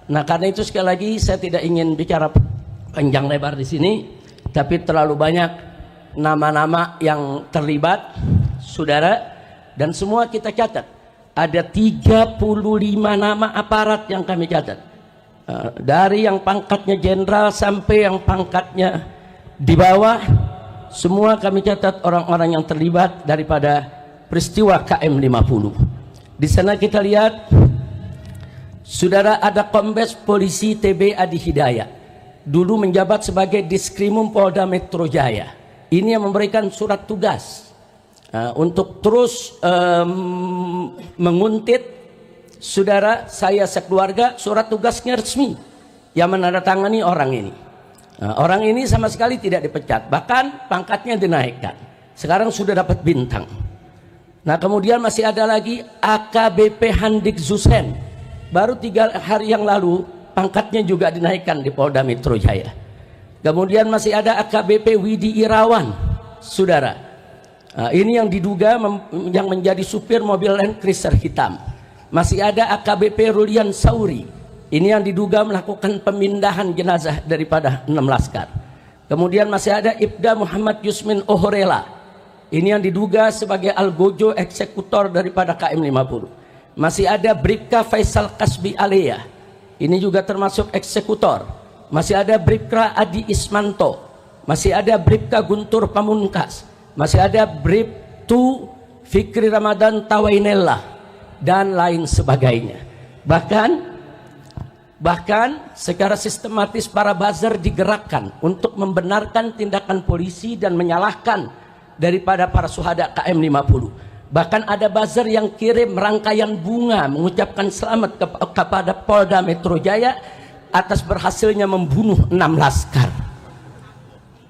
Nah, karena itu sekali lagi saya tidak ingin bicara panjang lebar di sini, tapi terlalu banyak nama-nama yang terlibat, saudara, dan semua kita catat. Ada 35 nama aparat yang kami catat. Dari yang pangkatnya jenderal sampai yang pangkatnya di bawah, semua kami catat orang-orang yang terlibat daripada peristiwa KM 50. Di sana kita lihat, saudara, ada Kombes Polisi TB Adi Hidayat, dulu menjabat sebagai Diskrimum Polda Metro Jaya. Ini yang memberikan surat tugas untuk terus menguntit, saudara, saya sekeluarga, surat tugasnya resmi yang menandatangani orang ini. Orang ini sama sekali tidak dipecat, bahkan pangkatnya dinaikkan. Sekarang sudah dapat bintang. Nah, kemudian masih ada lagi AKBP Handik Zusen, baru 3 hari yang lalu pangkatnya juga dinaikkan di Polda Metro Jaya. Kemudian masih ada AKBP Widi Irawan, saudara. Ini yang diduga yang menjadi supir mobil Land Cruiser hitam. Masih ada AKBP Rulian Sauri. Ini yang diduga melakukan pemindahan jenazah daripada 6 laskar. Kemudian masih ada Ibda Muhammad Yusmin Ohorela. Ini yang diduga sebagai algojo eksekutor daripada KM 50. Masih ada Bribka Faisal Kasbi Alea. Ini juga termasuk eksekutor. Masih ada Bribka Adi Ismanto. Masih ada Bribka Guntur Pamungkas. Masih ada Bribtu Fikri Ramadan Tawainella dan lain sebagainya. Bahkan secara sistematis para buzzer digerakkan untuk membenarkan tindakan polisi dan menyalahkan daripada para syuhada KM 50. Bahkan ada buzzer yang kirim rangkaian bunga mengucapkan selamat kepada Polda Metro Jaya atas berhasilnya membunuh 6 laskar.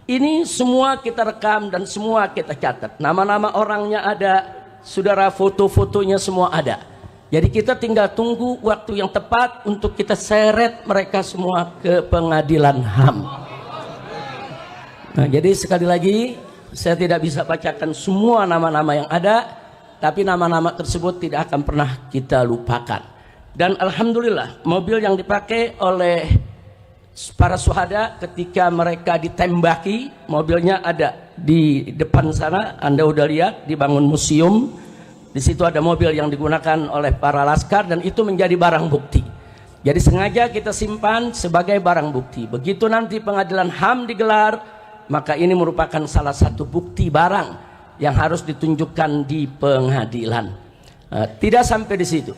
Ini semua kita rekam dan semua kita catat. Nama-nama orangnya ada, saudara, foto-fotonya semua ada. Jadi kita tinggal tunggu waktu yang tepat untuk kita seret mereka semua ke pengadilan HAM. Nah, jadi sekali lagi saya tidak bisa bacakan semua nama-nama yang ada, tapi nama-nama tersebut tidak akan pernah kita lupakan. Dan alhamdulillah mobil yang dipakai oleh para syuhada ketika mereka ditembaki, mobilnya ada di depan sana, Anda udah lihat dibangun museum. Di situ ada mobil yang digunakan oleh para laskar dan itu menjadi barang bukti. Jadi sengaja kita simpan sebagai barang bukti. Begitu nanti pengadilan HAM digelar, maka ini merupakan salah satu bukti barang yang harus ditunjukkan di pengadilan. Tidak sampai di situ.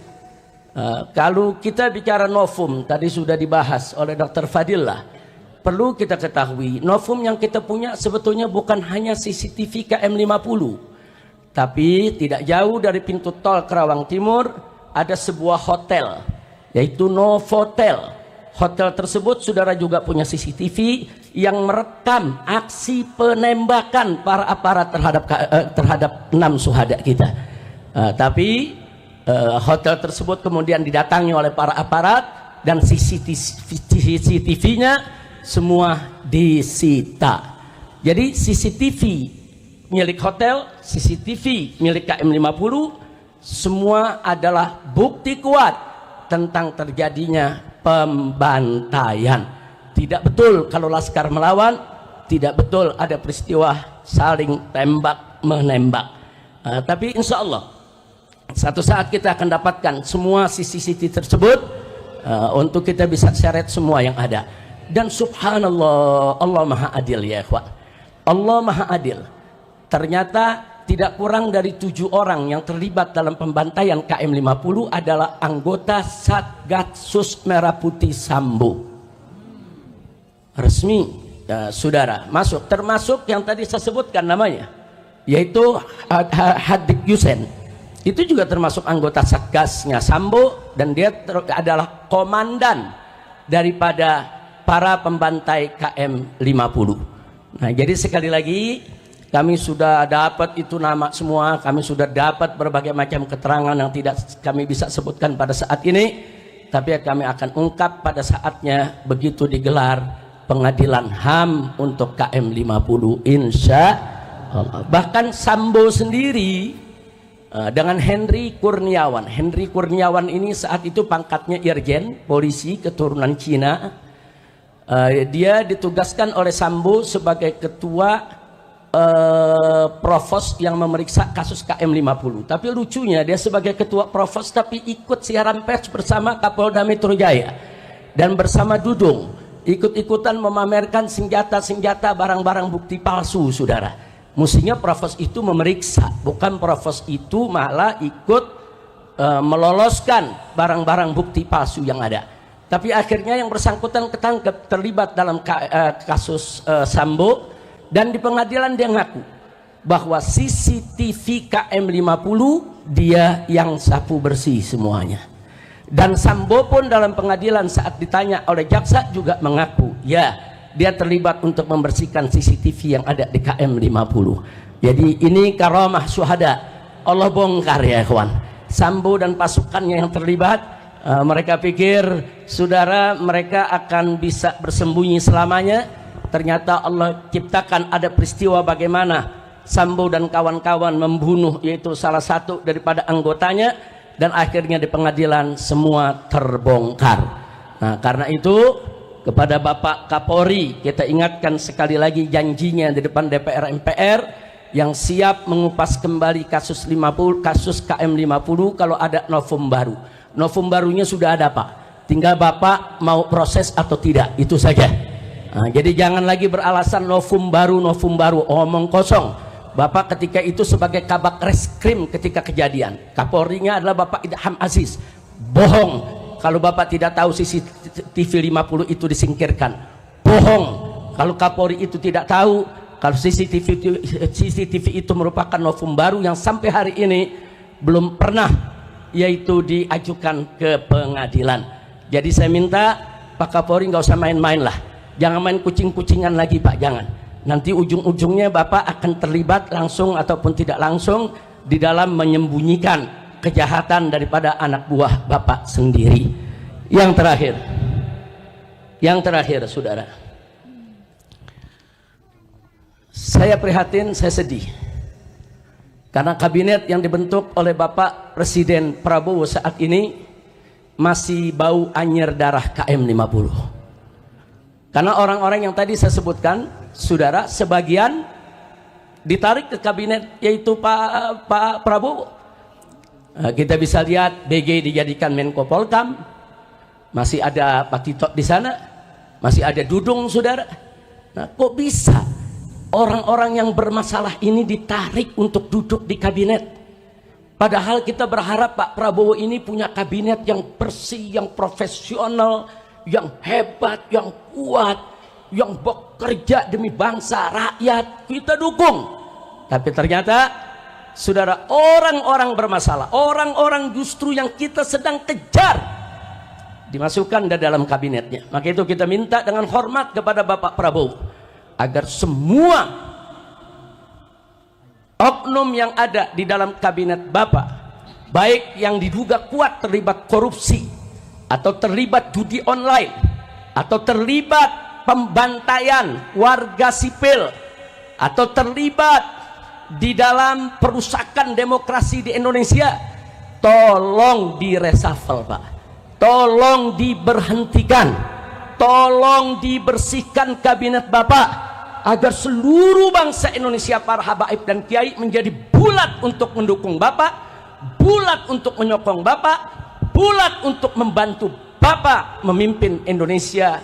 Kalau kita bicara novum, tadi sudah dibahas oleh Dr. Fadillah. Perlu kita ketahui, novum yang kita punya sebetulnya bukan hanya CCTV KM 50. Tapi tidak jauh dari pintu tol Kerawang Timur ada sebuah hotel, yaitu Novotel. Hotel tersebut saudara juga punya CCTV yang merekam aksi penembakan para aparat terhadap 6 syuhada kita. Tapi hotel tersebut kemudian didatangi oleh para aparat dan CCTV-nya semua disita. Jadi CCTV milik hotel, CCTV milik KM 50 semua adalah bukti kuat tentang terjadinya pembantaian. Tidak betul kalau laskar melawan, tidak betul ada peristiwa saling tembak menembak. Tapi insya Allah satu saat kita akan dapatkan semua CCTV tersebut untuk kita bisa seret semua yang ada. Dan subhanallah, Allah maha adil ya ikhwan. Allah maha adil. Ternyata tidak kurang dari 7 orang yang terlibat dalam pembantaian KM 50 adalah anggota Satgasus Merah Putih Sambo. Resmi, saudara, masuk. Termasuk yang tadi saya sebutkan namanya, yaitu Handik Zusen. Itu juga termasuk anggota Satgasnya Sambo dan dia adalah komandan daripada para pembantai KM 50. Nah, jadi sekali lagi kami sudah dapat itu nama semua, kami sudah dapat berbagai macam keterangan yang tidak kami bisa sebutkan pada saat ini, tapi kami akan ungkap pada saatnya begitu digelar pengadilan HAM untuk KM 50 insya Allah. Bahkan Sambo sendiri dengan Henry Kurniawan. Henry Kurniawan ini saat itu pangkatnya Irjen polisi keturunan Cina. Dia ditugaskan oleh Sambo sebagai ketua provos yang memeriksa kasus KM50. Tapi lucunya dia sebagai ketua provos tapi ikut siaran pers bersama Kapolda Metro Jaya dan bersama Dudung ikut-ikutan memamerkan senjata-senjata, barang-barang bukti palsu, saudara. Mestinya provos itu memeriksa, bukan provos itu malah ikut meloloskan barang-barang bukti palsu yang ada. Tapi akhirnya yang bersangkutan ketangkep terlibat dalam kasus Sambo. Dan di pengadilan dia ngaku bahwa CCTV KM50 dia yang sapu bersih semuanya. Dan Sambo pun dalam pengadilan saat ditanya oleh jaksa juga mengaku, ya dia terlibat untuk membersihkan CCTV yang ada di KM50. Jadi ini karamah syuhada. Allah bongkar ya kawan. Sambo dan pasukannya yang terlibat, mereka pikir saudara mereka akan bisa bersembunyi selamanya. Ternyata Allah ciptakan ada peristiwa bagaimana Sambo dan kawan-kawan membunuh yaitu salah satu daripada anggotanya, dan akhirnya di pengadilan semua terbongkar. Nah, karena itu kepada Bapak Kapolri kita ingatkan sekali lagi janjinya di depan DPR MPR yang siap mengupas kembali kasus KM50 kalau ada novum baru. Novum barunya sudah ada Pak, tinggal Bapak mau proses atau tidak, itu saja. Nah, jadi jangan lagi beralasan novum baru, omong kosong. Bapak ketika itu sebagai kabak reskrim ketika kejadian, Kapolrinya adalah Bapak Idham Aziz. Bohong kalau Bapak tidak tahu CCTV 50 itu disingkirkan. Bohong kalau Kapolri itu tidak tahu kalau CCTV itu merupakan novum baru yang sampai hari ini belum pernah yaitu diajukan ke pengadilan. Jadi saya minta Pak Kapolri nggak usah main-main lah. Jangan main kucing-kucingan lagi Pak, jangan. Nanti ujung-ujungnya Bapak akan terlibat langsung ataupun tidak langsung di dalam menyembunyikan kejahatan daripada anak buah Bapak sendiri. Yang terakhir saudara, saya prihatin, saya sedih karena kabinet yang dibentuk oleh Bapak Presiden Prabowo saat ini masih bau anyir darah KM50. Karena orang-orang yang tadi saya sebutkan, saudara, sebagian ditarik ke kabinet yaitu Pak Prabowo. Kita bisa lihat BG dijadikan Menko Polkam, masih ada Pak Tito di sana, masih ada Dudung, saudara. Nah, kok bisa orang-orang yang bermasalah ini ditarik untuk duduk di kabinet? Padahal kita berharap Pak Prabowo ini punya kabinet yang bersih, yang profesional, yang hebat, yang kuat, yang bekerja demi bangsa, rakyat, kita dukung. Tapi ternyata saudara, orang-orang bermasalah, orang-orang justru yang kita sedang kejar dimasukkan ke dalam kabinetnya. Maka itu kita minta dengan hormat kepada Bapak Prabowo agar semua oknum yang ada di dalam kabinet Bapak, baik yang diduga kuat terlibat korupsi atau terlibat judi online atau terlibat pembantaian warga sipil atau terlibat di dalam perusakan demokrasi di Indonesia, tolong diresafel Pak, tolong diberhentikan, tolong dibersihkan kabinet Bapak agar seluruh bangsa Indonesia, para habaib dan kiai menjadi bulat untuk mendukung Bapak, bulat untuk menyokong Bapak, bulat untuk membantu Bapak memimpin Indonesia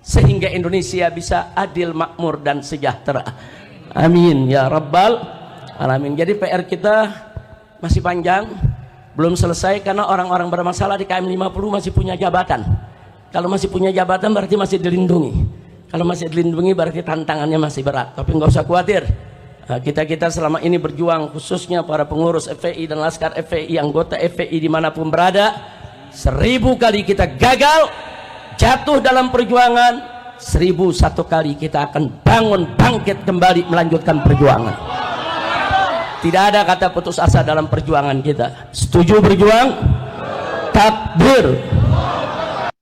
sehingga Indonesia bisa adil, makmur dan sejahtera. Amin ya rabbal alamin. Jadi PR kita masih panjang, belum selesai karena orang-orang bermasalah di KM50 masih punya jabatan. Kalau masih punya jabatan berarti masih dilindungi. Kalau masih dilindungi berarti tantangannya masih berat. Tapi nggak usah khawatir. Kita selama ini berjuang, khususnya para pengurus FPI dan laskar FPI, anggota FPI dimanapun berada, 1000 kali kita gagal, jatuh dalam perjuangan, 1001 kali kita akan bangun, bangkit kembali, melanjutkan perjuangan. Tidak ada kata putus asa dalam perjuangan kita. Setuju berjuang? Takbir.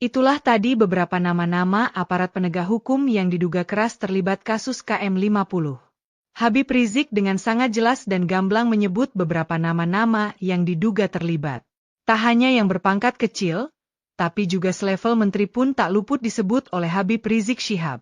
Itulah tadi beberapa nama-nama aparat penegak hukum yang diduga keras terlibat kasus KM50. Habib Rizik dengan sangat jelas dan gamblang menyebut beberapa nama-nama yang diduga terlibat. Tak hanya yang berpangkat kecil, tapi juga selevel menteri pun tak luput disebut oleh Habib Rizik Syihab.